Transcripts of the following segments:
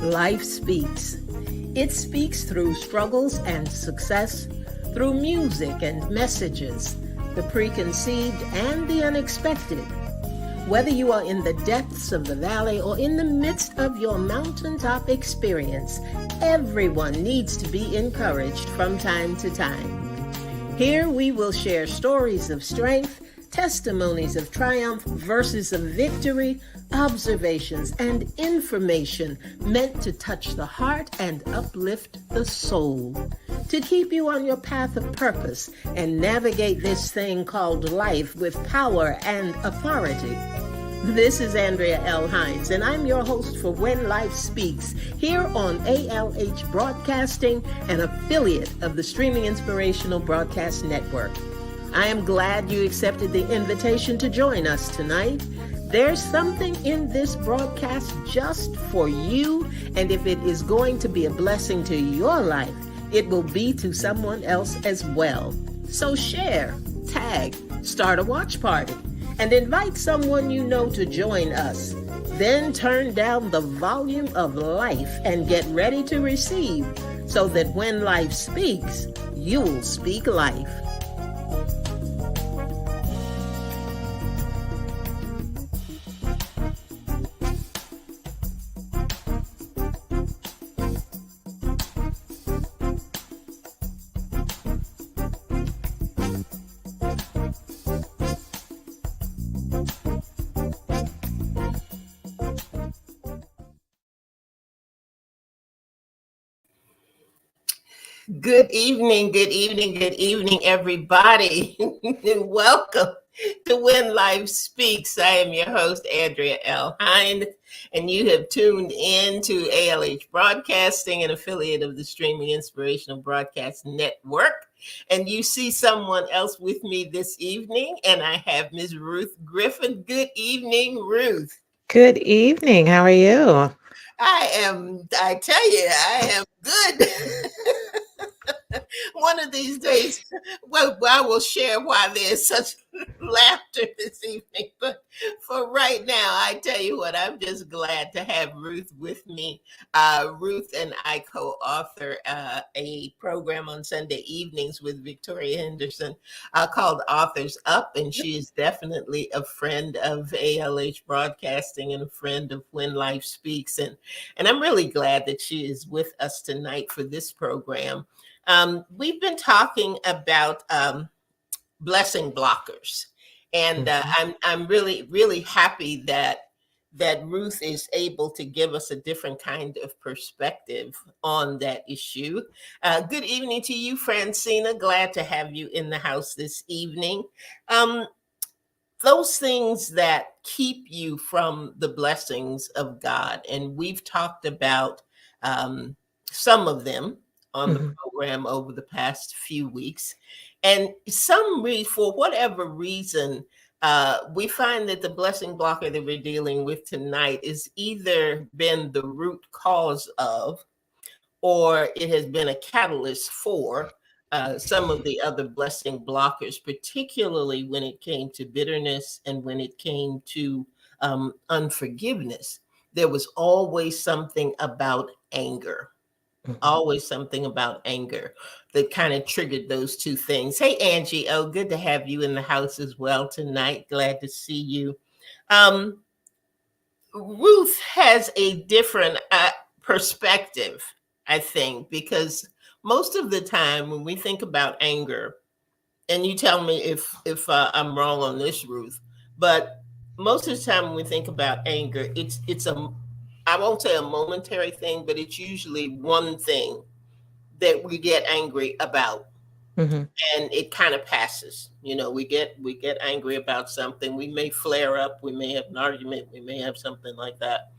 Life speaks. It speaks through struggles and success, through music and messages, the preconceived and the unexpected. Whether you are in the depths of the valley or in the midst of your mountaintop experience, everyone needs to be encouraged from time to time. Here we will share stories of strength, testimonies of triumph, verses of victory, observations, and information meant to touch the heart and uplift the soul, to keep you on your path of purpose and navigate this thing called life with power and authority. This is Andrea L. Hines, and I'm your host for When Life Speaks, here on ALH Broadcasting, an affiliate of the Streaming Inspirational Broadcast Network. I am glad you accepted the invitation to join us tonight. There's something in this broadcast just for you, and if it is going to be a blessing to your life, it will be to someone else as well. So share, tag, start a watch party, and invite someone you know to join us. Then turn down the volume of life and get ready to receive, so that when life speaks, you'll speak life. Good evening, everybody. Welcome to When Life Speaks. I am your host, Andrea L. Hines, and you have tuned in to ALH Broadcasting, an affiliate of the Streaming Inspirational Broadcast Network. And you see someone else with me this evening, and I have Ms. Ruth Griffin. Good evening, Ruth. Good evening. How are you? I tell you, I am good. One of these days, well, I will share why there's such laughter this evening. But for right now, I tell you what, I'm just glad to have Ruth with me. Ruth and I co-author a program on Sunday evenings with Victoria Henderson called Authors Up, and she is definitely a friend of ALH Broadcasting and a friend of When Life Speaks. And I'm really glad that she is with us tonight for this program. We've been talking about blessing blockers, and I'm really happy that Ruth is able to give us a different kind of perspective on that issue. Good evening to you, Francina. Glad to have you in the house this evening. Those things that keep you from the blessings of God, and we've talked about some of them on the program over the past few weeks. And for whatever reason, we find that the blessing blocker that we're dealing with tonight is either been the root cause of, or it has been a catalyst for some of the other blessing blockers, particularly when it came to bitterness and when it came to unforgiveness. There was always something about anger. Always something about anger that kind of triggered those two things. Hey, Angie. Oh, good to have you in the house as well tonight. Glad to see you. Ruth has a different perspective, I think, because most of the time when we think about anger, and you tell me if I'm wrong on this, Ruth, but most of the time when we think about anger, it's I won't say a momentary thing, but it's usually one thing that we get angry about, Mm-hmm. and it kind of passes. You know, we get angry about something. We may flare up, we may have an argument, we may have something like that,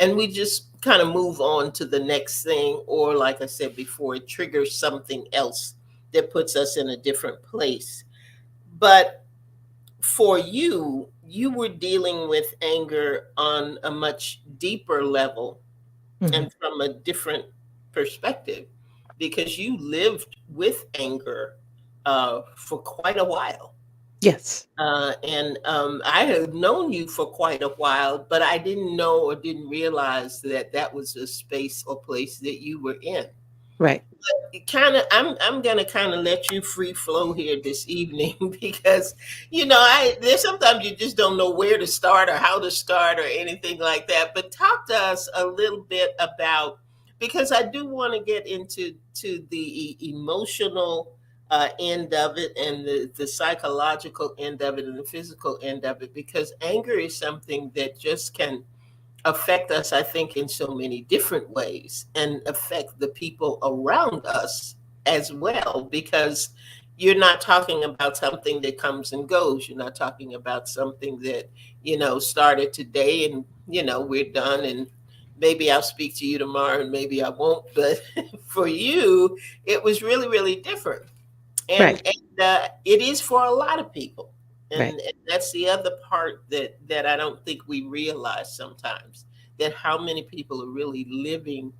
and we just kind of move on to the next thing. Or like I said before, it triggers something else that puts us in a different place. But for you, you were dealing with anger on a much deeper level Mm-hmm. and from a different perspective, because you lived with anger for quite a while. Yes. And I had known you for quite a while, but I didn't know or didn't realize that that was a space or place that you were in. Right. I'm gonna kind of let you free flow here this evening because I there's sometimes you just don't know where to start or how to start or anything like that. But talk to us a little bit about, because I do want to get into the emotional end of it, and the psychological end of it, and the physical end of it, because anger is something that just can affect us, I think, in so many different ways, and affect the people around us as well. Because you're not talking about something that comes and goes. You're not talking about something that, started today and, we're done. And maybe I'll speak to you tomorrow and maybe I won't. But for you, it was really, really different, Right. and it is for a lot of people, Right. and that's the other part that I don't think we realize sometimes, that how many people are really living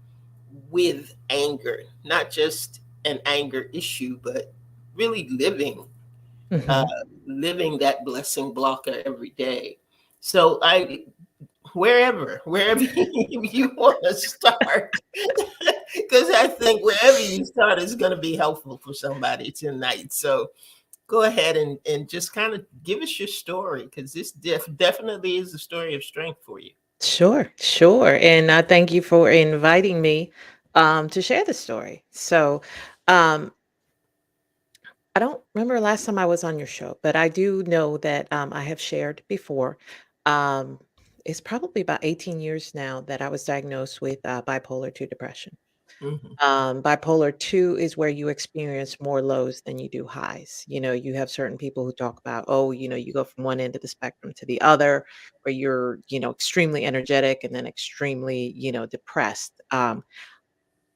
with anger, not just an anger issue, but really uh, Mhm. living that blessing blocker every day. So wherever you want to start, because I think wherever you start is going to be helpful for somebody tonight. So go ahead and just kind of give us your story, because this definitely is a story of strength for you. Sure, sure. And I thank you for inviting me to share the story. So, um, I don't remember last time I was on your show, but I do know that I have shared before. Um, it's probably about 18 years now that I was diagnosed with bipolar 2 depression. Hmm. Bipolar 2 is where you experience more lows than you do highs. You have certain people who talk about, oh, you go from one end of the spectrum to the other, where you're, extremely energetic and then extremely, depressed.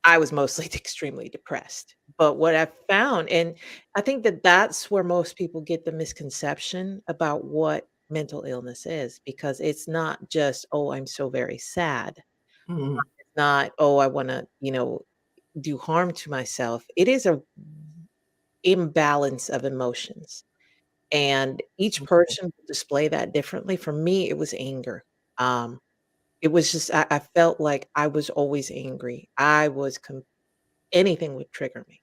I was mostly extremely depressed. But what I found, and I think that that's where most people get the misconception about what mental illness is, because it's not just, oh, I'm so very sad. Hmm. It's not, oh, I want to, do harm to myself. It is a imbalance of emotions, and each person will display that differently. For me, it was anger. Um, it was just I felt like I was always angry. Anything would trigger me.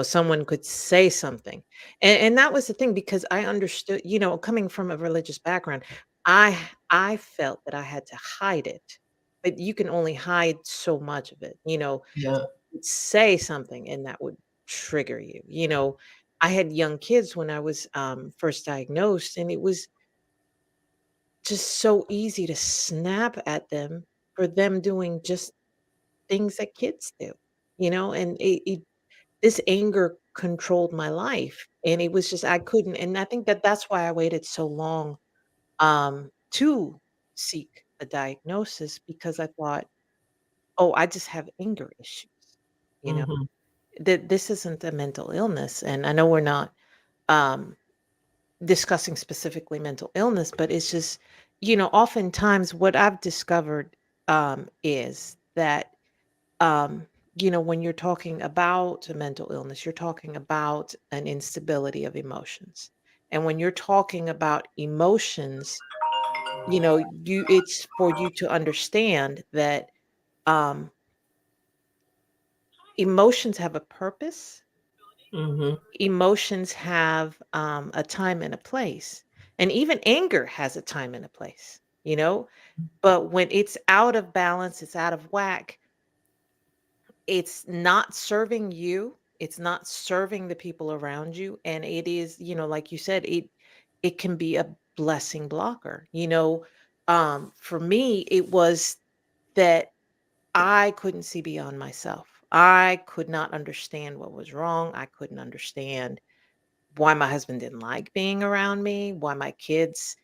Someone could say something, and that was the thing, because I understood. Coming from a religious background, I felt that I had to hide it, but you can only hide so much of it. Yeah. Would say something and that would trigger you. I had young kids when I was first diagnosed, and it was just so easy to snap at them for them doing just things that kids do, and this anger controlled my life. And it was just, I couldn't. And I think that that's why I waited so long to seek a diagnosis, because I thought, oh, I just have anger issues. You know, Hmm. that this isn't a mental illness. And I know we're not um, discussing specifically mental illness, but it's just, oftentimes what I've discovered is that, um, when you're talking about a mental illness, you're talking about an instability of emotions. And when you're talking about emotions, it's for you to understand that um, emotions have a purpose. Hmm. Emotions have a time and a place, and even anger has a time and a place, but when it's out of balance, it's out of whack, it's not serving you, it's not serving the people around you, and it is, like you said, it can be a blessing blocker. For me, it was that I couldn't see beyond myself. I could not understand what was wrong. I couldn't understand why my husband didn't like being around me, why my kids,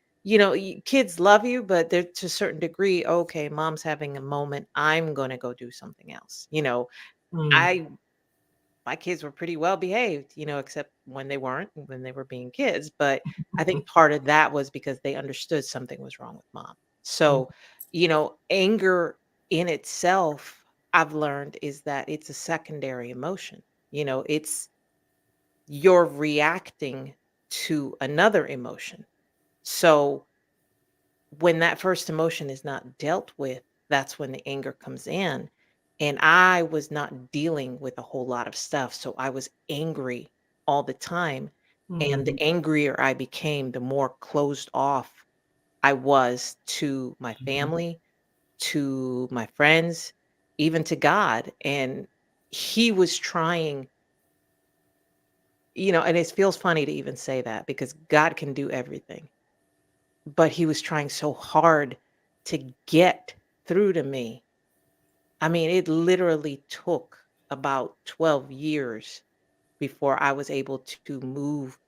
kids love you, but they're to a certain degree, okay, mom's having a moment, I'm going to go do something else. Hmm. I My kids were pretty well behaved, except when they weren't, when they were being kids. But I think part of that was because they understood something was wrong with mom. So, anger in itself, I've learned, is that it's a secondary emotion. It's you're reacting to another emotion. So when that first emotion is not dealt with, that's when the anger comes in. And I was not dealing with a whole lot of stuff. So I was angry all the time. And Mhm, the angrier I became, the more closed off I was to my mhm. family, to my friends, even to God. And He was trying, and it feels funny to even say that because God can do everything, but He was trying so hard to get through to me. I mean, it literally took about 12 years before I was able to move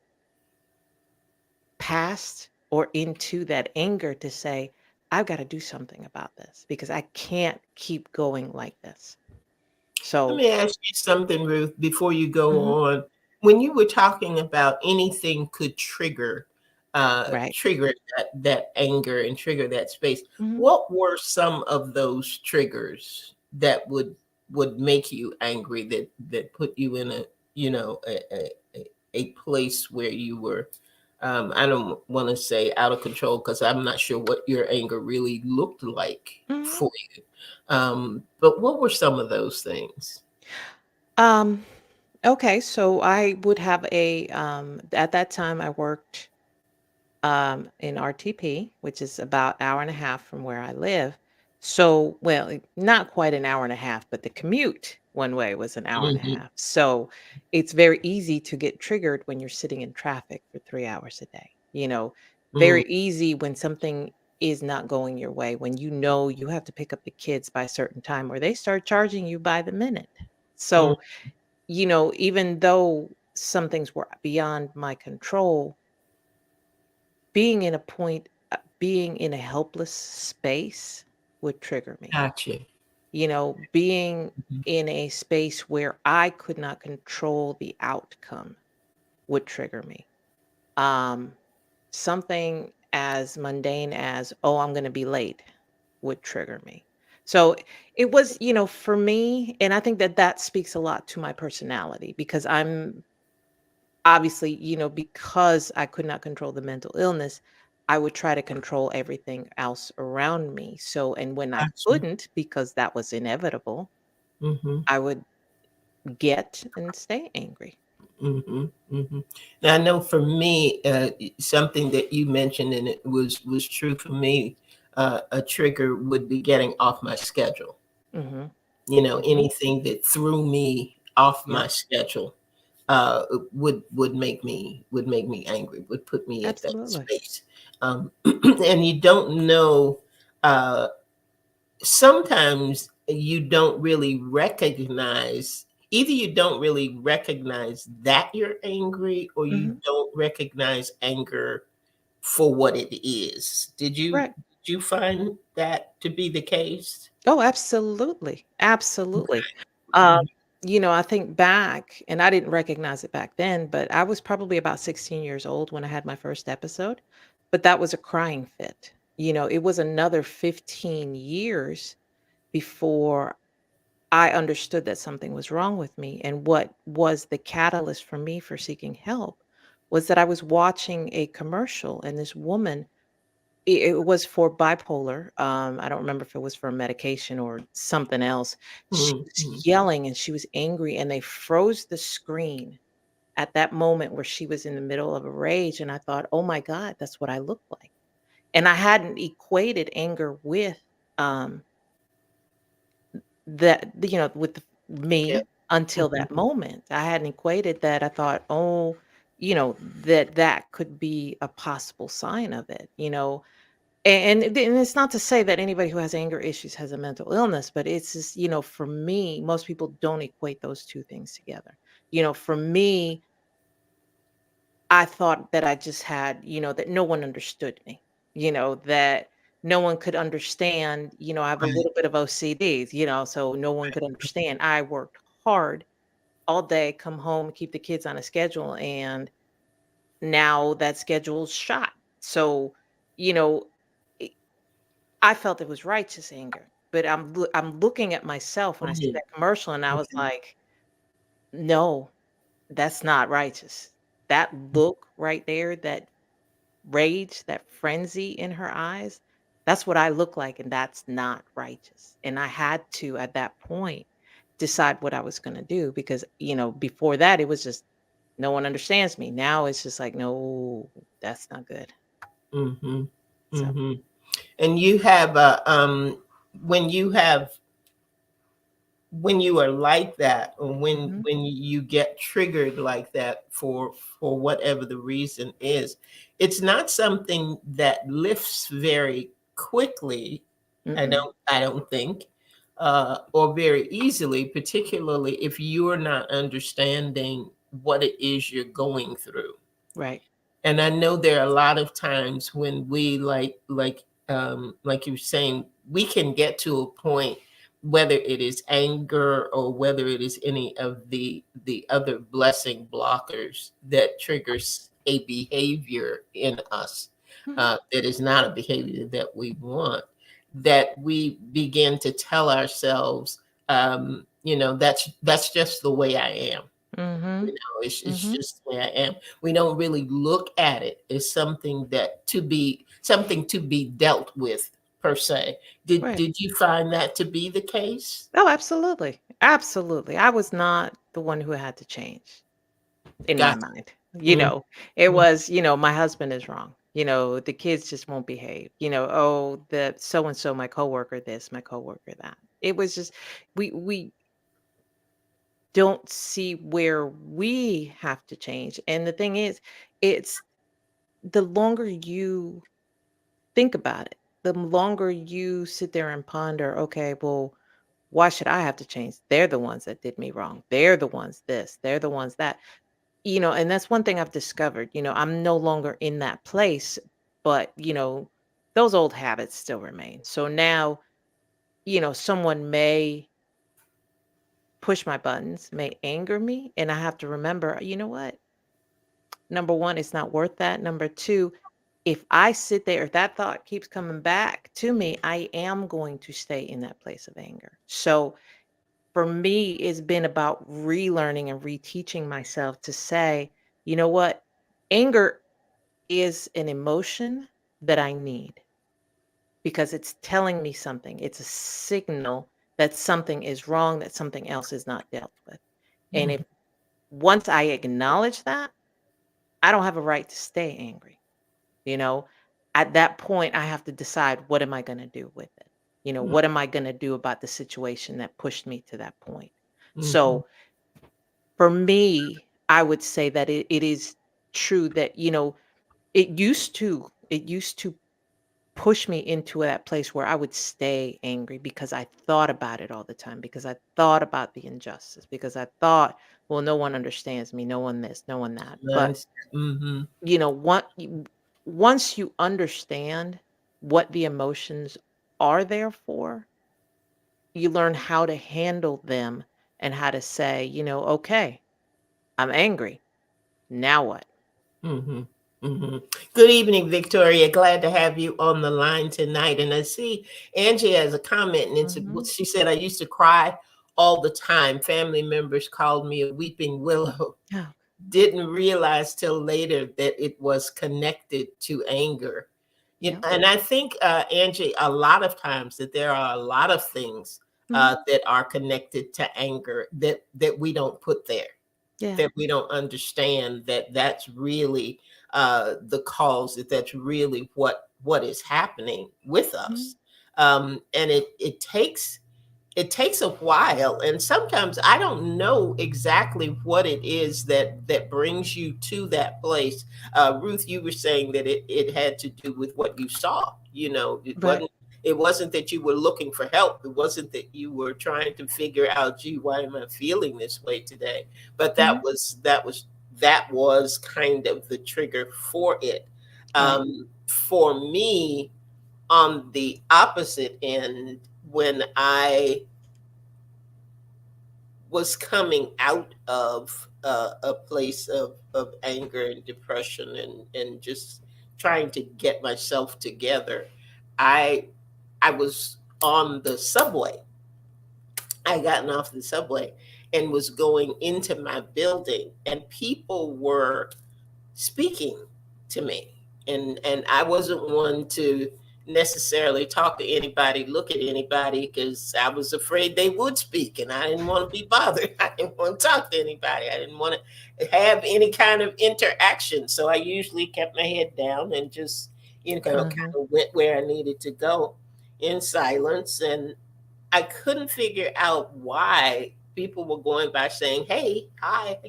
past or into that anger to say, I've got to do something about this because I can't keep going like this. Let So, me ask you something, Ruth, before you go mhm, on. When you were talking about anything could right. trigger that anger and trigger that space, Mhm, what were some of those triggers that would make you angry, that put you in a, a place where you were, I don't want to say out of control, because I'm not sure what your anger really looked like mhm. for you. But what were some of those things? Um, okay, so I would have at that time I worked in RTP, which is about hour and a half from where I live. So, well, not quite an hour and a half, but the commute one way was an hour and a Mhm, half. So it's very easy to get triggered when you're sitting in traffic for 3 hours a day. mm, Very easy when something is not going your way, when you know you have to pick up the kids by a certain time or they start charging you by the minute. mm, So, even though some things were beyond my control, being in a helpless space would trigger me. gotcha. Being Mhm, in a space where I could not control the outcome would trigger me. Um, Something as mundane as, "Oh, I'm gonna be late," would trigger me. So, it was, for me, and I think that that speaks a lot to my personality because I'm obviously, because I could not control the mental illness, I would try to control everything else around me. So, and when I gotcha. couldn't, because that was inevitable, Mhm, I would get and stay angry. mhm, mhm. Now, I know for me, something that you mentioned, and it was true for me, a trigger would be getting off my schedule. Mhm. Mhm. Anything that threw me off Yep. my schedule, uh, would make me angry, would put me at that Absolutely. space. And you don't know. Sometimes you don't really recognize, either you don't really recognize that you're angry, or you Mhm. don't recognize anger for what it is. Right. Did you find that to be the case? Oh, absolutely. Absolutely. Okay. Um, Mhm. I think back, and I didn't recognize it back then, but I was probably about 16 years old when I had my first episode, but that was a crying fit. It was another 15 years before I understood that something was wrong with me. And what was the catalyst for me for seeking help was that I was watching a commercial and this woman, it was for bipolar. I don't remember if it was for a medication or something else. She Mhm. Mhm. was yelling and she was angry, and they froze the screen at that moment where she was in the middle of a rage. And I thought, oh my God, that's what I look like. And I hadn't equated anger with um, with Yeah. me until Mhm. that moment. I hadn't equated that. I thought, "Oh, that could be a possible sign of it." And it's not to say that anybody who has anger issues has a mental illness, but it's just, for me, most people don't equate those 2 things together. For me, I thought that I just had, that no one understood me, that no one could understand, I have a Right. little bit of OCD, so no one could understand. I worked hard all day, come home, keep the kids on a schedule, and now that schedule's shot. So, you know, I I felt it was righteous anger, but I'm looking at myself when I see Mhm. that commercial, and I was Okay. like, "No, that's not righteous." that look right there, that rage, that frenzy in her eyes, that's what I look like, and that's not righteous. And I had to, at that point, decide what I was going to do because, before that, it was just no one understands me. Now it's just like, no, that's not good. Mm-hmm. So, Mm-hmm. And you have when you have when you are like that, or mhm, when you get triggered like that for whatever the reason is, it's not something that lifts very quickly. mm-mm, I don't think, or very easily, particularly if you are not understanding what it is you're going through. right. And I know there are a lot of times when we like you're saying, we can get to a point, whether it is anger or whether it is any of the other blessing blockers that triggers a behavior in us, Mhm, that is not a behavior that we want, that we begin to tell ourselves, that's just the way I am. mhm, It's mhm, just the way I am. We don't really look at it as something to be dealt with, per se. right. Did you find that to be the case? Oh, absolutely. Absolutely. I was not the one who had to change in my Gotcha. mind. Mm, It mm, was, my husband is wrong. The kids just won't behave. Oh, the so and so, my coworker this, my coworker that. It was just we don't see where we have to change. And the thing is, it's the longer you think about it, the longer you sit there and ponder, okay, well, why should I have to change? They're the ones that did me wrong. They're the ones this, they're the ones that. And that's one thing I've discovered. I'm no longer in that place, but, those old habits still remain. So now, someone may push my buttons, may anger me, and I have to remember, you know what? Number one, it's not worth that. Number two, if I sit there, if that thought keeps coming back to me, I am going to stay in that place of anger. So for me, it's been about relearning and reteaching myself to say, you know what? Anger is an emotion that I need because it's telling me something. It's a signal that something is wrong, that something else is not dealt with. And mm, if once I acknowledge that, I don't have a right to stay angry. You know, at that point, I have to decide what am I going to do with it? mm, What am I going to do about the situation that pushed me to that point? mhm, So for me, I would say that it is true that, it used to push me into that place where I would stay angry because I thought about it all the time, because I thought about the injustice, because I thought, well, no one understands me, no one this, no one that. But, mhm, once you understand what the emotions are there for, you learn how to handle them and how to say, okay, I'm angry. Now what? mhm, mhm. Good evening, Victoria. Glad to have you on the line tonight. And I see Angie has a comment, and Mhm. she said, "I used to cry all the time. Family members called me a weeping willow. Oh, Didn't realize till later that it was connected to anger." yeah. And I think, Angie, a lot of times that there are a lot of things Mhm. that are connected to anger that we don't put there, Yeah. that we don't understand, that that's really the cause, that that's really what is happening with Mhm. us. And it takes a while, and sometimes I don't know exactly what it is that brings you to that place. Ruth, you were saying that it had to do with what you saw. Right. It wasn't that you were looking for help. It wasn't that you were trying to figure out, gee, why am I feeling this way today? But Mhm. that was kind of the trigger for it. Right. For me, on the opposite end, when I was coming out of a place of anger and depression, and just trying to get myself together, I I was on the subway. I gotten off the subway and was going into my building, and people were speaking to me. And I wasn't one to necessarily talk to anybody, look at anybody, because I was afraid they would speak and I didn't want to be bothered. I didn't want to talk to anybody. I didn't want to have any kind of interaction. So I usually kept my head down and just, kind Uh-huh. of went where I needed to go in silence. And I couldn't figure out why people were going by saying, "Hey, hi,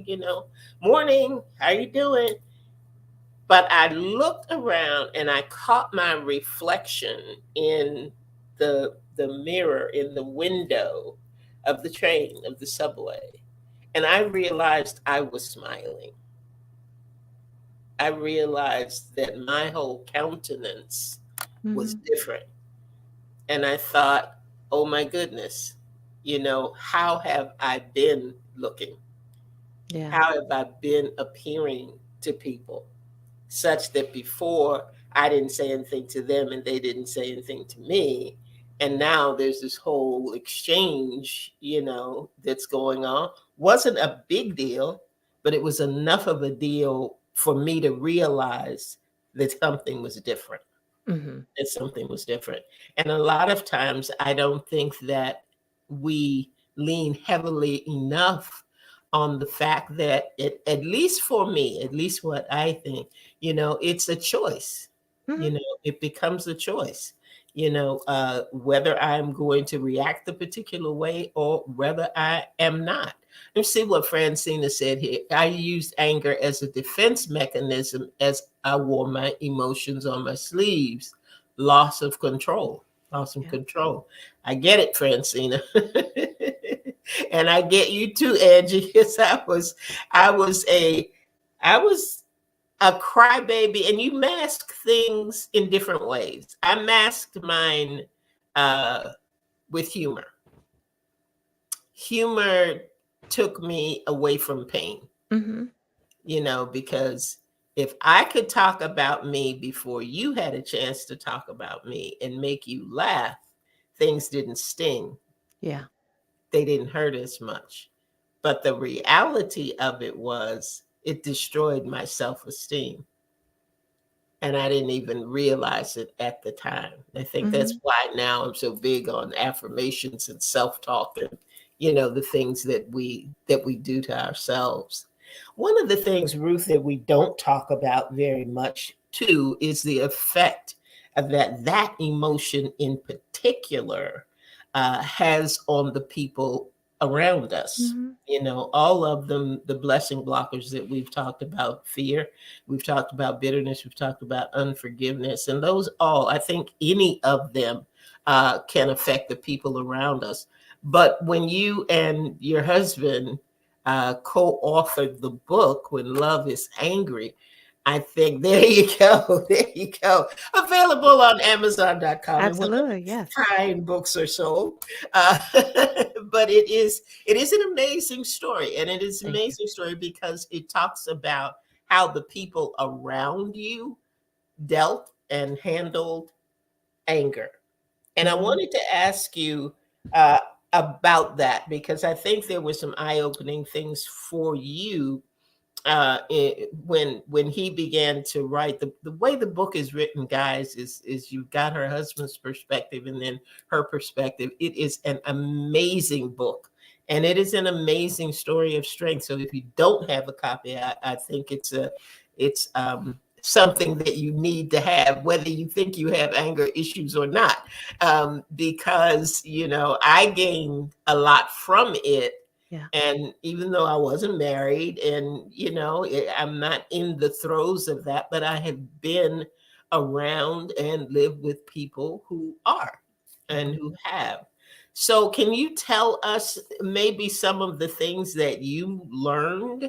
morning, how you doing?" But I looked around and I caught my reflection in the mirror in the window of the train, of the subway. And I realized I was smiling. I realized that my whole countenance was Mm-hmm. different. And I thought, oh my goodness, how have I been looking? Yeah. How have I been appearing to people? Such that before I didn't say anything to them and they didn't say anything to me. And now there's this whole exchange, that's going on. Wasn't a big deal, but it was enough of a deal for me to realize that something was different. Mm-hmm. That something was different. And a lot of times I don't think that we lean heavily enough on the fact that at least for me, at least what I think, it's a choice. Mm-hmm. It becomes a choice. Whether I'm going to react a particular way or whether I am not. Let's see what Francina said here. I used anger as a defense mechanism as I wore my emotions on my sleeves. Loss of control. Loss of Yeah. control. I get it, Francina. And I get you too, Angie, because I was a crybaby, and you mask things in different ways. I masked mine uh, with humor. Humor took me away from pain, Mm-hmm. because if I could talk about me before you had a chance to talk about me and make you laugh, things didn't sting. Yeah. They didn't hurt as much. But the reality of it was it destroyed my self esteem. And I didn't even realize it at the time. I think Mm-hmm. that's why now I'm so big on affirmations and self-talk and the things that we do to ourselves. One of the things, Ruth, that we don't talk about very much too is the effect of that emotion in particular has on the people around us. Mm-hmm. All of them, the blessing blockers that we've talked about, fear, we've talked about bitterness, we've talked about unforgiveness, and those all, I think any of them can affect the people around us. But when you and your husband co authored the book, When Love is Angry, I think there you go. There you go. Available on Amazon.com and whatever Absolutely. Yes. kind books are sold. Uh, but it is an amazing story. And it is an Thank you. amazing story because it talks about how the people around you dealt and handled anger. And I Mm-hmm. wanted to ask you uh, about that because I think there were some eye opening things for you when he began to write. The way the book is written, guys, is you've got her husband's perspective and then her perspective. It is an amazing book, and it is an amazing story of strength. So if you don't have a copy, I think it's something that you need to have, whether you think you have anger issues or not, because I gained a lot from it. Yeah. And even though I wasn't married and, I'm not in the throes of that, but I have been around and lived with people who are and Mhm. who have. So, can you tell us maybe some of the things that you learned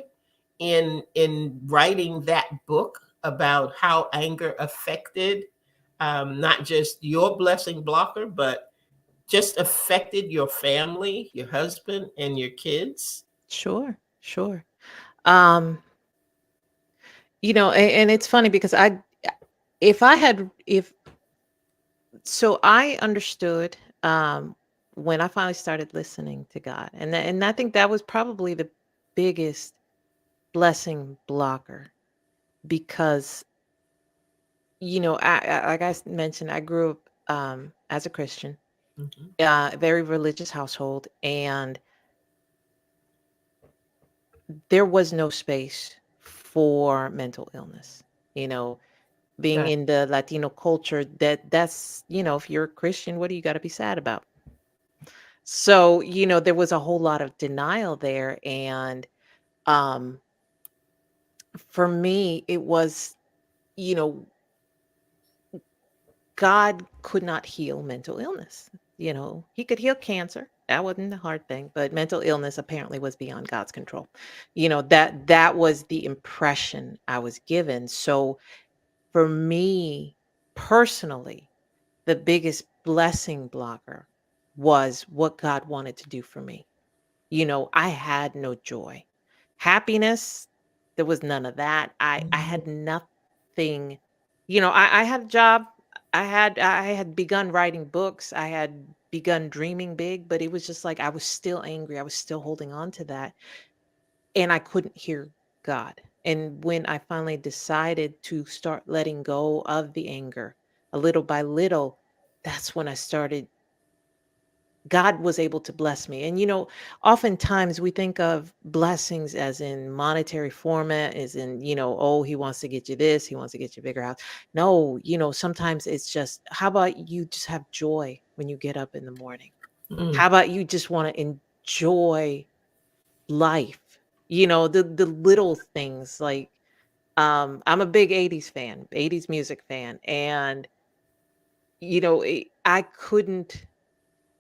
in writing that book about how anger affected not just your blessing blocker, but just affected your family, your husband, and your kids? Sure. Sure. Um, and it's funny because if I had, if so, I understood when I finally started listening to God, and I think that was probably the biggest blessing blocker because like mentioned, I grew up as a Christian, Mhm. very religious household, and there was no space for mental illness. You know, being Right. in the Latino culture, that's if you're a Christian, what do you got to be sad about? So, there was a whole lot of denial there. And um, for me, it was, you know, God could not heal mental illness. He could heal cancer. That wasn't the hard thing, but mental illness apparently was beyond God's control. That was the impression I was given. So for me personally, the biggest blessing blocker was what God wanted to do for me. I had no joy. Happiness, there was none of that. I Mhm. had nothing. I had a job. I had begun writing books. I had begun dreaming big, but it was just like I was still angry. I was still holding on to that, and I couldn't hear God. And when I finally decided to start letting go of the anger, a little by little, that's when I started God was able to bless me. And oftentimes we think of blessings as in monetary format, as in, oh, he wants to get you this, he wants to get you a bigger house. No, sometimes it's just, how about you just have joy when you get up in the morning? Mm. How about you just want to enjoy life? The little things like I'm a big 80s fan, 80s music fan. And, I couldn't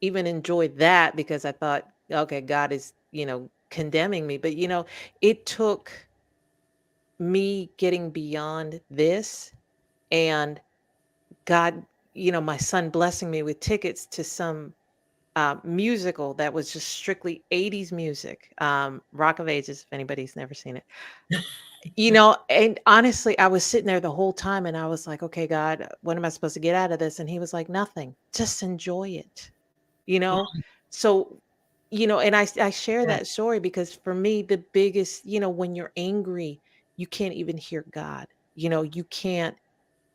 even enjoy that because I thought, okay, God is, condemning me. But, it took me getting beyond this and God, my son blessing me with tickets to some musical that was just strictly 80s music, Rock of Ages, if anybody's never seen it. And honestly, I was sitting there the whole time and I was like, okay, God, what am I supposed to get out of this? And he was like, nothing, just enjoy it you know so and I share Yeah. that story because for me the biggest, when you're angry, you can't even hear God. You can't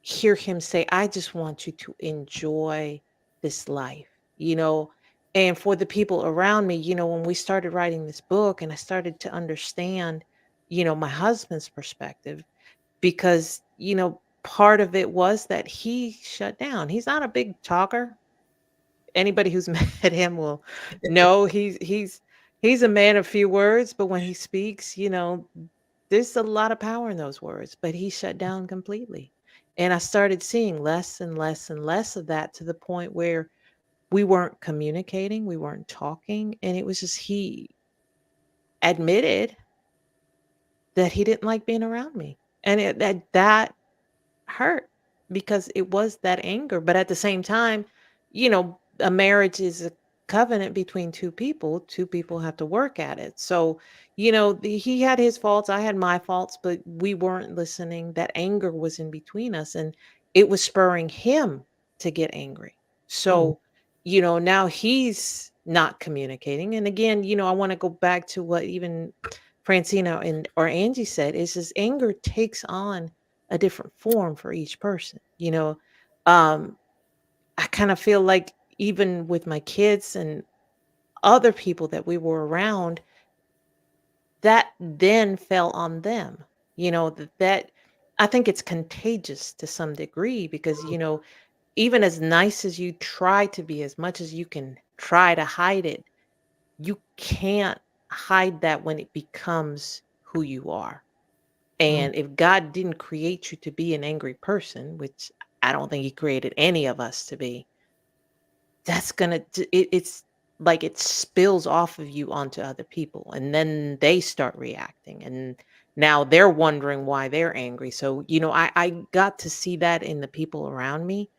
hear him say, I just want you to enjoy this life you know and for the people around me, when we started writing this book and I started to understand my husband's perspective, because part of it was that he shut down. He's not a big talker. Anybody who's met him will know he's a man of few words, but when he speaks, there's a lot of power in those words, but he shut down completely. And I started seeing less and less and less of that to the point where we weren't communicating, we weren't talking, and it was just he admitted that he didn't like being around me. And that hurt because it was that anger. But at the same time, a marriage is a covenant between two people. Two people have to work at it. So, he had his faults, I had my faults, but we weren't listening. That anger was in between us and it was spurring him to get angry. Mm. So, now he's not communicating. And again, I want to go back to what even Francina and or Angie said is this anger takes on a different form for each person. Um, I kind of feel like even with my kids and other people that we were around, that then fell on them. That I think it's contagious to some degree because, even as nice as you try to be, as much as you can try to hide it, you can't hide that when it becomes who you are. Mm. And if God didn't create you to be an angry person, which I don't think he created any of us to be, it's like it spills off of you onto other people and then they start reacting and now they're wondering why they're angry. So, I got to see that in the people around me.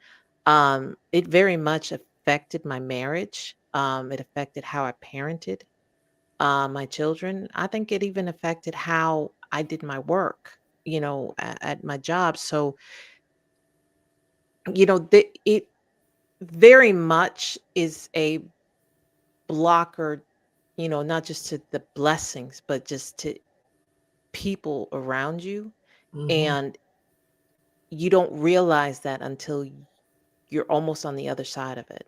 It very much affected my marriage. It affected how I parented my children. I think it even affected how I did my work, at my job. So, it very much is a blocker, not just to the blessings, but just to people around you. Mm-hmm. And you don't realize that until you're almost on the other side of it.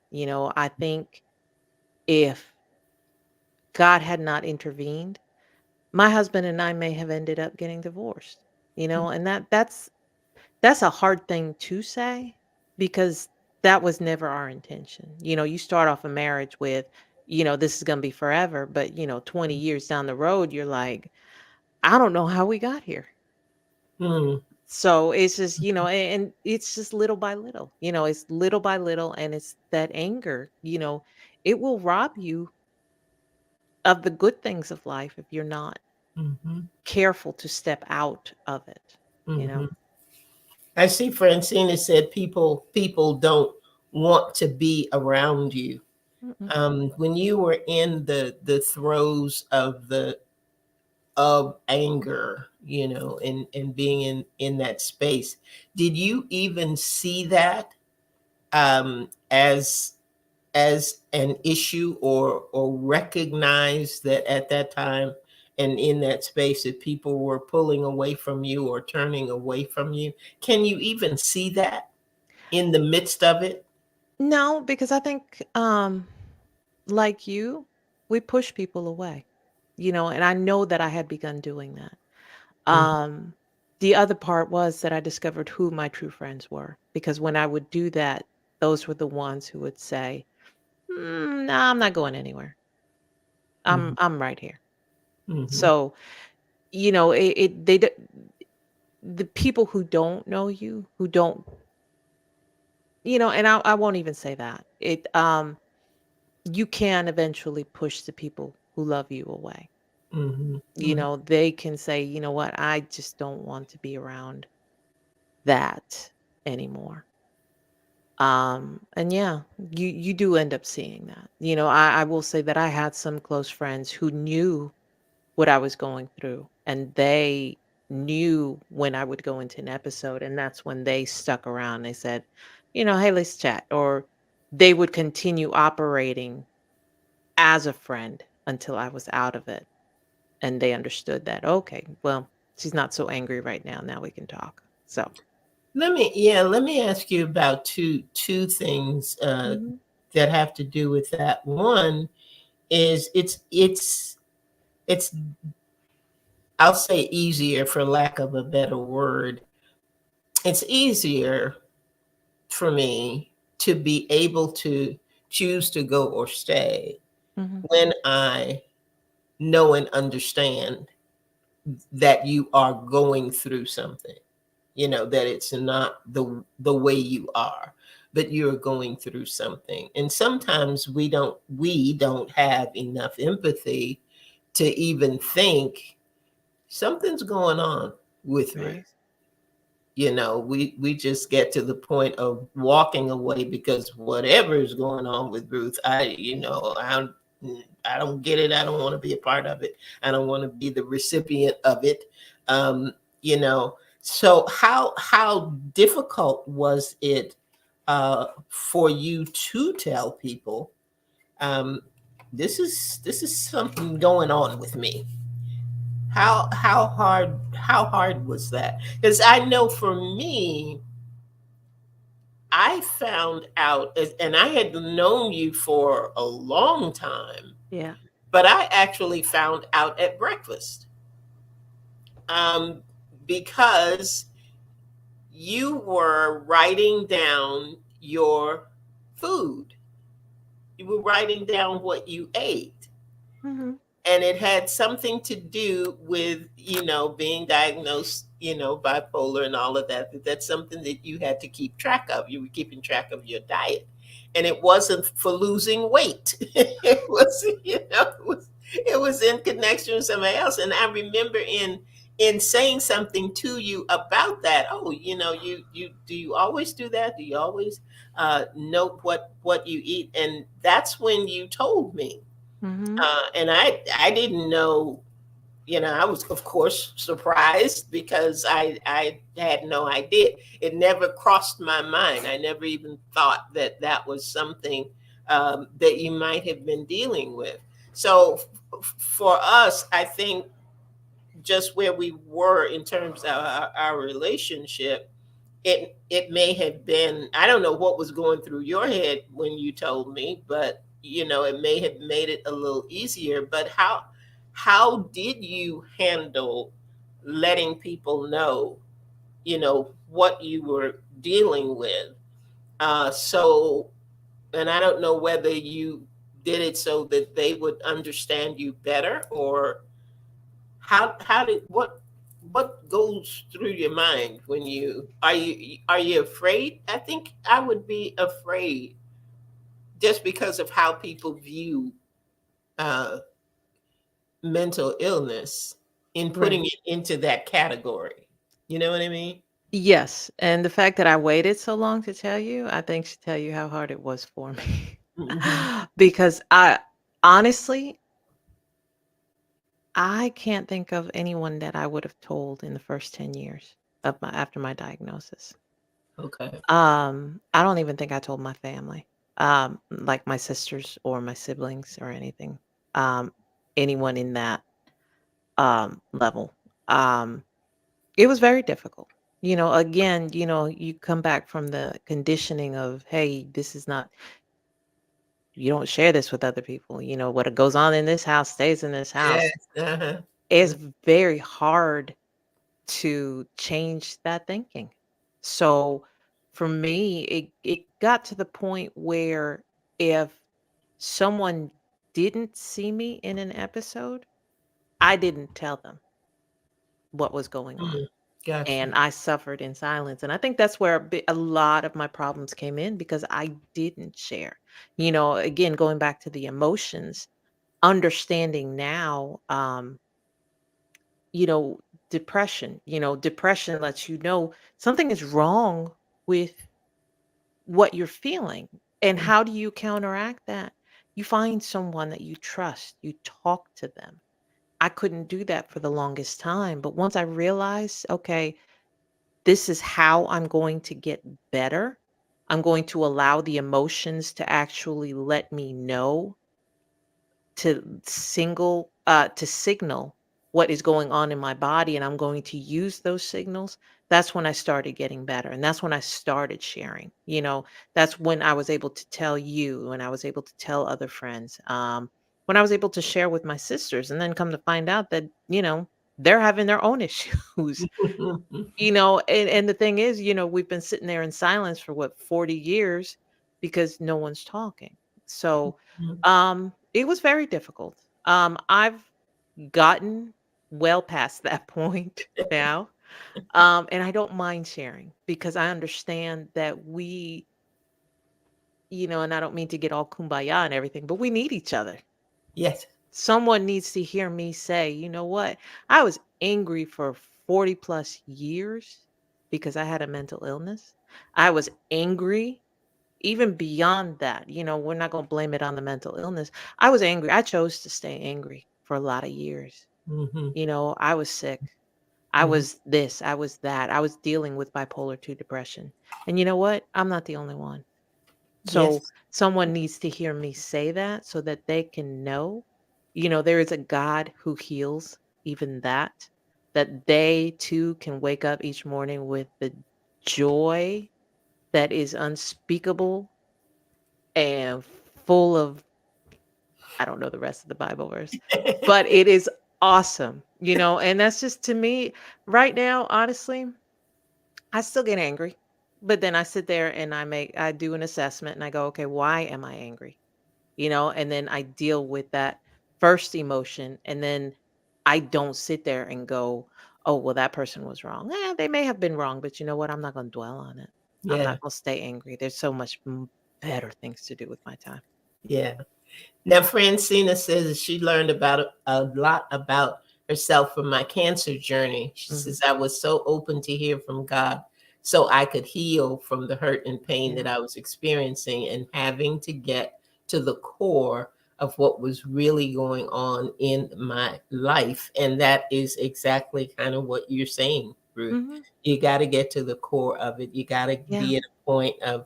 I think if God had not intervened, my husband and I may have ended up getting divorced. And that's a hard thing to say because that was never our intention. You start off a marriage with, this is going to be forever, but 20 years down the road, you're like, I don't know how we got here. Mm-hmm. So it's just, and it's just little by little, it's little by little. And it's that anger, it will rob you of the good things of life if you're not Mm-hmm. careful to step out of it, you Mm-hmm. know? I see Francina said people don't want to be around you. Mm-mm. When you were in the throes of anger, and being in that space, did you even see that as an issue, or recognize that at that time and in that space that people were pulling away from you or turning away from you? Can you even see that in the midst of it? No, because I think, like you, we push people away, and I know that I had begun doing that. Mhm, Um, the other part was that I discovered who my true friends were, because when I would do that, those were the ones who would say, "No, I'm not going anywhere. I'm mhm, I'm right here." mhm, So, the people who don't know you, who don't, and I won't even say that. You can eventually push the people who love you away. mhm, mhm, They can say, "You know what? I just don't want to be around that anymore." And yeah, you do end up seeing that. I will say that I had some close friends who knew what I was going through, and they knew when I would go into an episode, and that's when they stuck around. They said, "Hey, let's chat," or they would continue operating as a friend until I was out of it, and they understood that, okay, well, she's not so angry right now. Now we can talk. So, let me ask you about two things mhm, that have to do with that. One is it's I'll say easier, for lack of a better word. It's easier for me to be able to choose to go or stay mhm, when I know and understand that you are going through something. That it's not the way you are, but you're going through something. And sometimes we don't have enough empathy to even think something's going on with right, Ruth. We just get to the point of walking away because whatever is going on with Ruth, I don't get it. I don't want to be a part of it. I don't want to be the recipient of it. um so how difficult was it for you to tell people, um this is something going on with me? How hard was that? Because I know for me, I found out, and I had known you for a long time, yeah, but I actually found out at breakfast, um, because you were writing down your food. You were writing down what you ate, mhm, and it had something to do with being diagnosed, bipolar and all of that. That's something that you had to keep track of. You were keeping track of your diet, and it wasn't for losing weight. It was in connection with somebody else. And I remember in saying something to you about that. Oh, you do you always do that? Do you always note what you eat? And that's when you told me, mhm, and I didn't know. I was, of course, surprised because I had no idea. It never crossed my mind. I never even thought that that was something that you might have been dealing with. So for us, I think just where we were in terms of our relationship, it may have been, I don't know what was going through your head when you told me, but it may have made it a little easier. But how did you handle letting people know, what you were dealing with? So, and I don't know whether you did it so that they would understand you better, or how did what goes through your mind when you afraid? I think I would be afraid just because of how people view uh, mental illness in Right. putting it into that category. You know what I mean? Yes, and the fact that I waited so long to tell you, I think should tell you how hard it was for me. Hmm. Because I honestly, I can't think of anyone that I would have told in the first 10 years of my after my diagnosis. Okay. I don't even think I told my family, like my sisters or my siblings or anything, um, anyone in that level. Um, it was very difficult. Again, you come back from the conditioning of, hey, this is not, you don't share this with other people. What goes on in this house stays in this house. Yes. Uh-huh. It's very hard to change that thinking. So for me, it got to the point where if someone didn't see me in an episode, I didn't tell them what was going on. Mm. Gotcha. And I suffered in silence. And I think that's where a lot of my problems came in because I didn't share. Again, going back to the emotions, understanding now, you know, depression lets you know something is wrong with what you're feeling. And how do you counteract that? You find someone that you trust, you talk to them. I couldn't do that for the longest time. But once I realized, okay, this is how I'm going to get better, I'm going to allow the emotions to actually let me know to signal what is going on in my body, and I'm going to use those signals. That's when I started getting better, and that's when I started sharing. That's when I was able to tell you, when I was able to tell other friends, when I was able to share with my sisters, and then come to find out that they're having their own issues. And the thing is, we've been sitting there in silence for what, 40 years because no one's talking. So, it was very difficult. I've gotten well past that point now. And I don't mind sharing because I understand that and I don't mean to get all kumbaya and everything, but we need each other. Yes. Someone needs to hear me say, you know what? I was angry for 40 plus years because I had a mental illness. I was angry even beyond that. We're not going to blame it on the mental illness. I was angry. I chose to stay angry for a lot of years. Hmm. I was sick. I Hmm. was this, I was that. I was dealing with bipolar 2 depression. And you know what? I'm not the only one. So Yes. someone needs to hear me say that so that they can know, there is a God who heals even that they too can wake up each morning with the joy that is unspeakable and full of, I don't know the rest of the Bible verse, but it is awesome, and that's just to me right now, honestly, I still get angry. But then I sit there and I do an assessment and I go, okay, why am I angry? And then I deal with that first emotion. And then I don't sit there and go, oh, well, that person was wrong. They may have been wrong, but you know what? I'm not going to dwell on it. I'm Yeah. not going to stay angry. There's so much better things to do with my time. Yeah. Now, Francina says that she learned about a lot about herself from my cancer journey. She Hmm. says I was so open to hear from God so I could heal from the hurt and pain Yeah. that I was experiencing and having to get to the core of what was really going on in my life. And that is exactly kind of what you're saying, Ruth. Hmm. You got to get to the core of it. You got to Yeah. be at a point of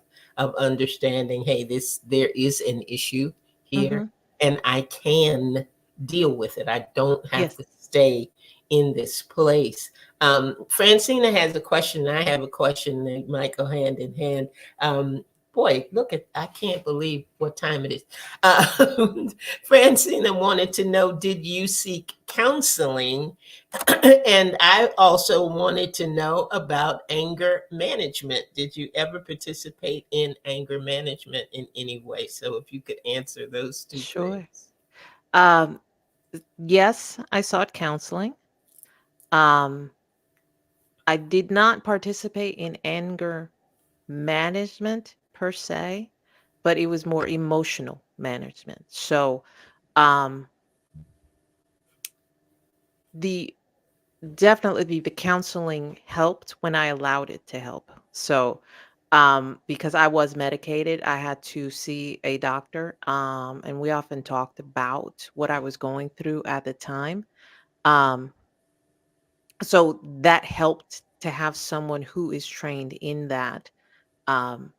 understanding, hey, there is an issue here, Hmm. and I can deal with it. I don't have Yes, to stay in this place. Francina has a question, and I have a question. They might go hand in hand. Boy, look at, I can't believe what time it is. Uh, Francina wanted to know, did you seek counseling? And I also wanted to know about anger management. Did you ever participate in anger management in any way? So if you could answer those two sure. things. Um, yes, I sought counseling. Um, I did not participate in anger management per se, but it was more emotional management. So, um, the definitely the counseling helped when I allowed it to help. So, because I was medicated, I had to see a doctor, and we often talked about what I was going through at the time. Um, so that helped to have someone who is trained um,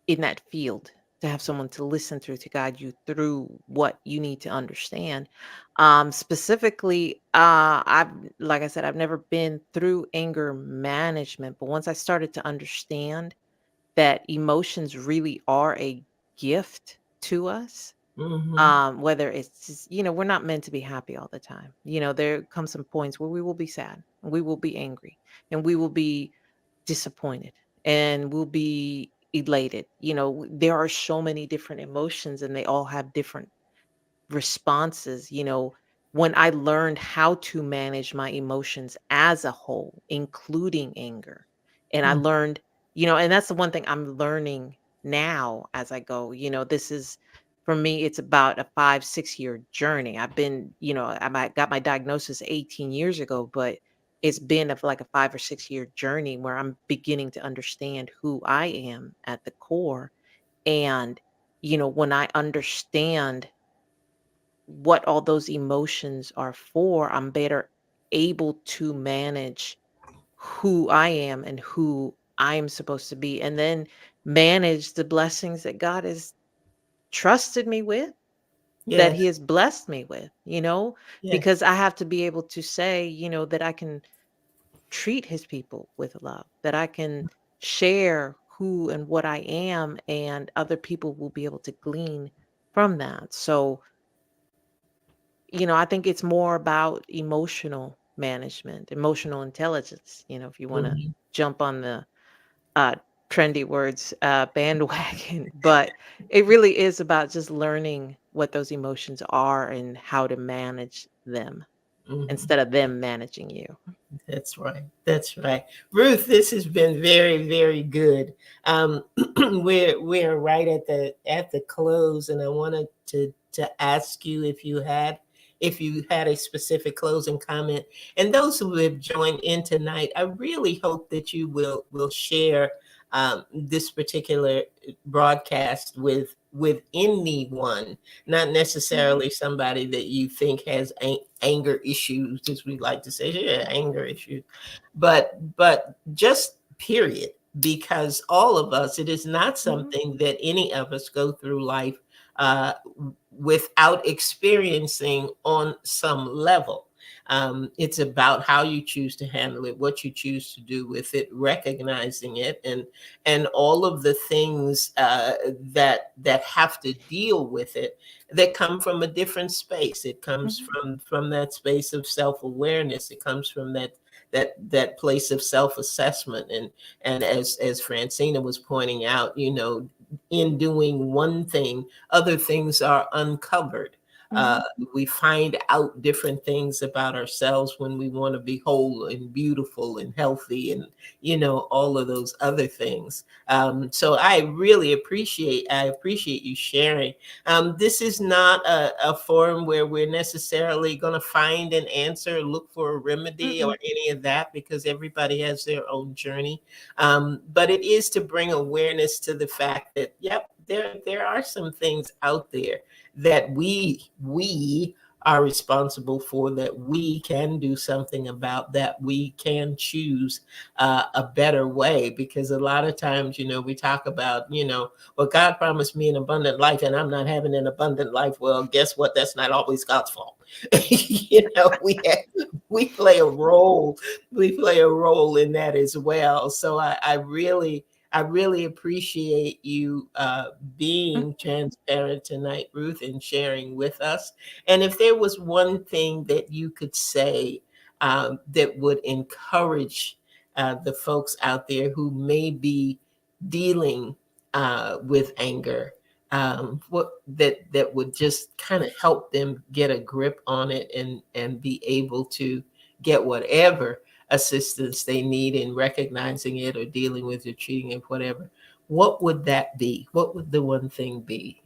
in that field, to have someone to listen through, to guide you through what you need to understand. Specifically, I've, like I said, I've never been through anger management, but once I started to understand that emotions really are a gift to us, Mm-hmm. whether it's just, we're not meant to be happy all the time. There comes some points where we will be sad, and we will be angry, and we will be disappointed, and we'll be elated. There are so many different emotions, and they all have different responses. When I learned how to manage my emotions as a whole, including anger, and I learned, and that's the one thing I'm learning now as I go. This is, for me, it's about a 5, 6 year journey. I've been, got my diagnosis 18 years ago, but it's been of like a 5 or 6 year journey where I'm beginning to understand who I am at the core. And, when I understand what all those emotions are for, I'm better able to manage who I am and who I'm supposed to be, and then manage the blessings that God has trusted me with, that He Yes. has blessed me with, because Yes. I have to be able to say, that I can treat His people with love, that I can share who and what I am, and other people will be able to glean from that. So, I think it's more about emotional management, emotional intelligence, if you want to Mhm. jump on the uh, trendy words bandwagon. But it really is about just learning what those emotions are and how to manage them Mhm. instead of them managing you. That's right. That's right. Ruth, this has been very, very good. We're right at the close, and I wanted to ask you if you had a specific closing comment. And those who have joined in tonight, I really hope that you will share this particular broadcast with anyone, not Mhm, necessarily somebody that you think has anger issues, as we like to say, yeah, anger issues, but just period. Because all of us, it is not mhm, something that any of us go through life uh, without experiencing on some level. It's about how you choose to handle it, what you choose to do with it, recognizing it, and all of the things that have to deal with it, that come from a different space. It comes mhm, from that space of self-awareness. It comes from that place of self-assessment. And as Francina was pointing out, in doing one thing, other things are uncovered. uh, mhm, we find out different things about ourselves when we want to be whole and beautiful and healthy, and all of those other things. So I appreciate you sharing. This is not a forum where we're necessarily going to find an answer, look for a remedy, or mm-mm, any of that, because everybody has their own journey. But it is to bring awareness to the fact that, yep, there are some things out there that we are responsible for, that we can do something about, that we can choose a better way. Because a lot of times, we talk about, well, God promised me an abundant life and I'm not having an abundant life. Well, guess what? That's not always God's fault. We play a role. We play a role in that as well. So I really appreciate you being transparent tonight, Ruth, and sharing with us. And if there was one thing that you could say that would encourage the folks out there who may be dealing with anger, what that would just kind of help them get a grip on it, and be able to get whatever assistance they need in recognizing it or dealing with or treating it, whatever, what would that be? What would the one thing be?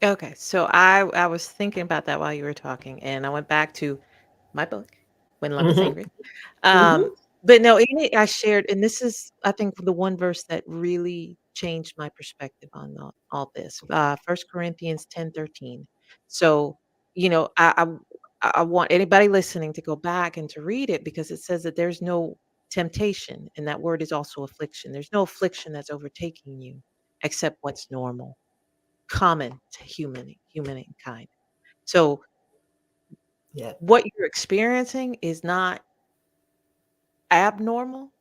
Okay, so I was thinking about that while you were talking, and I went back to my book, When Love is Hmm. Angry. Hmm. Um, but no, in it I shared, and this is, I think, the one verse that really changed my perspective on all this. 1 Corinthians 10:13. So, you know, I want anybody listening to go back and to read it, because it says that there's no temptation, and that word is also affliction. There's no affliction that's overtaking you except what's normal, common to humankind. So Yeah. what you're experiencing is not abnormal,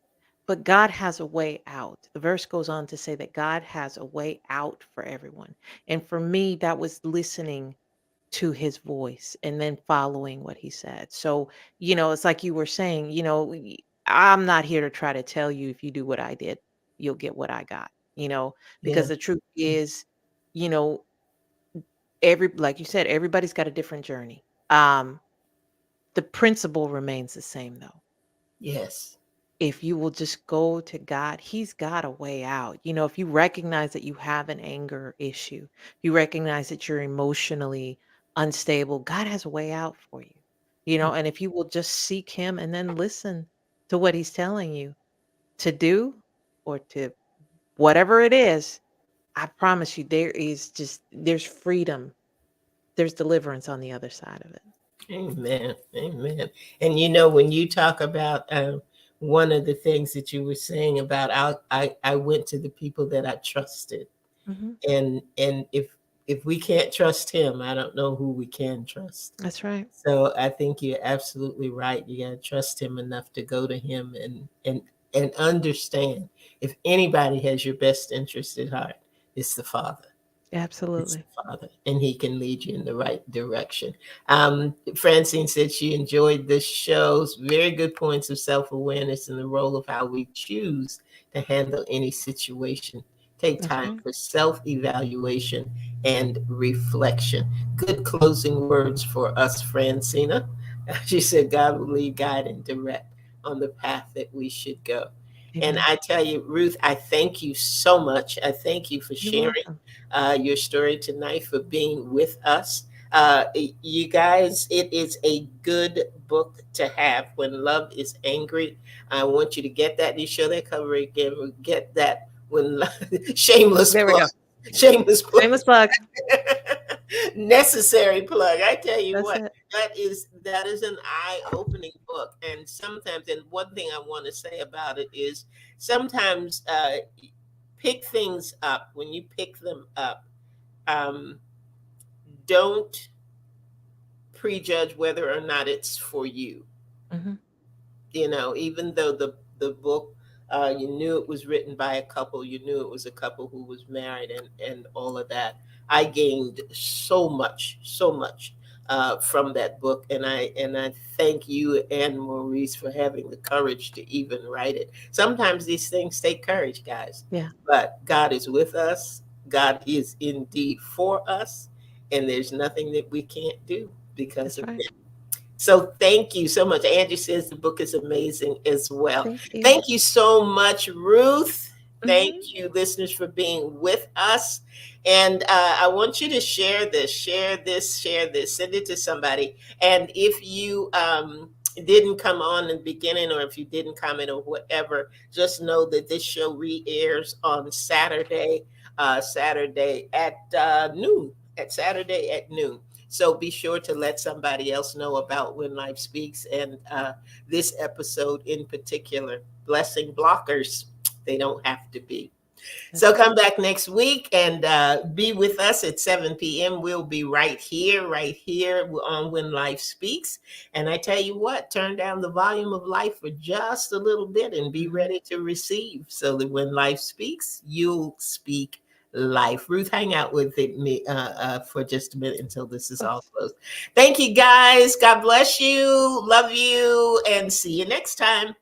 but God has a way out. The verse goes on to say that God has a way out for everyone. And for me, that was listening to his voice and then following what he said. So, it's like you were saying, I'm not here to try to tell you if you do what I did, you'll get what I got, because Yeah. the truth is, you know, like you said, everybody's got a different journey. The principle remains the same though. Yes. If you will just go to God, He's got a way out. If you recognize that you have an anger issue, you recognize that you're emotionally unstable, God has a way out for you. And if you will just seek Him and then listen to what He's telling you to do, or to whatever it is, I promise you, there's freedom, there's deliverance on the other side of it. Amen. Amen. And when you talk about one of the things that you were saying about, I went to the people that I trusted, Hmm. and if we can't trust him, I don't know who we can trust. That's right. So I think you're absolutely right. You got to trust him enough to go to him, and understand, if anybody has your best interest at heart, it's the Father. It's Absolutely. the Father, and He can lead you in the right direction. Francine said she enjoyed this show's very good points of self awareness and the role of how we choose to handle any situation. Take That's time right. for self evaluation and reflection. Good closing words for us, Francina. She said, God will lead, guide, and direct on the path that we should go. And Amen. I tell you, Ruth, I thank you so much. I thank you for You're sharing welcome. your story tonight, for being with us. You guys, it is a good book to have, When Love is Angry. I want you to get that. You show that cover again. Get that. Shameless There we plug. go. Shameless plug. Shameless plug. Necessary plug. I tell you That's what, it. that is an eye-opening book. And sometimes, and one thing I want to say about it is, sometimes pick things up. When you pick them up, um, don't prejudge whether or not it's for you. Mhm. Even though the book, you knew it was written by a couple, you knew it was a couple who was married, and all of that. I gained so much from that book, and I thank you and Maurice for having the courage to even write it. Sometimes these things take courage, guys, Yeah, but God is with us. God is indeed for us, and there's nothing that we can't do because that's of right. Him. So thank you so much. Angie says the book is amazing as well. Thank you. Thank you so much, Ruth. Mhm. Thank you, listeners, for being with us. And I want you to share this, send it to somebody. And if you didn't come on in the beginning, or if you didn't comment or whatever, just know that this show re-airs on Saturday at noon. At Saturday at noon. So be sure to let somebody else know about When Life Speaks and this episode in particular. Blessing blockers, they don't have to be. So That's right. come back next week and be with us at 7 p.m. We'll be right here on When Life Speaks. And I tell you what, turn down the volume of life for just a little bit and be Mhm. ready to receive so that when life speaks, you'll speak life. Ruth, hang out with me for just a minute until this is Of all course. closed. Thank you, guys. God bless you. Love you. And see you next time.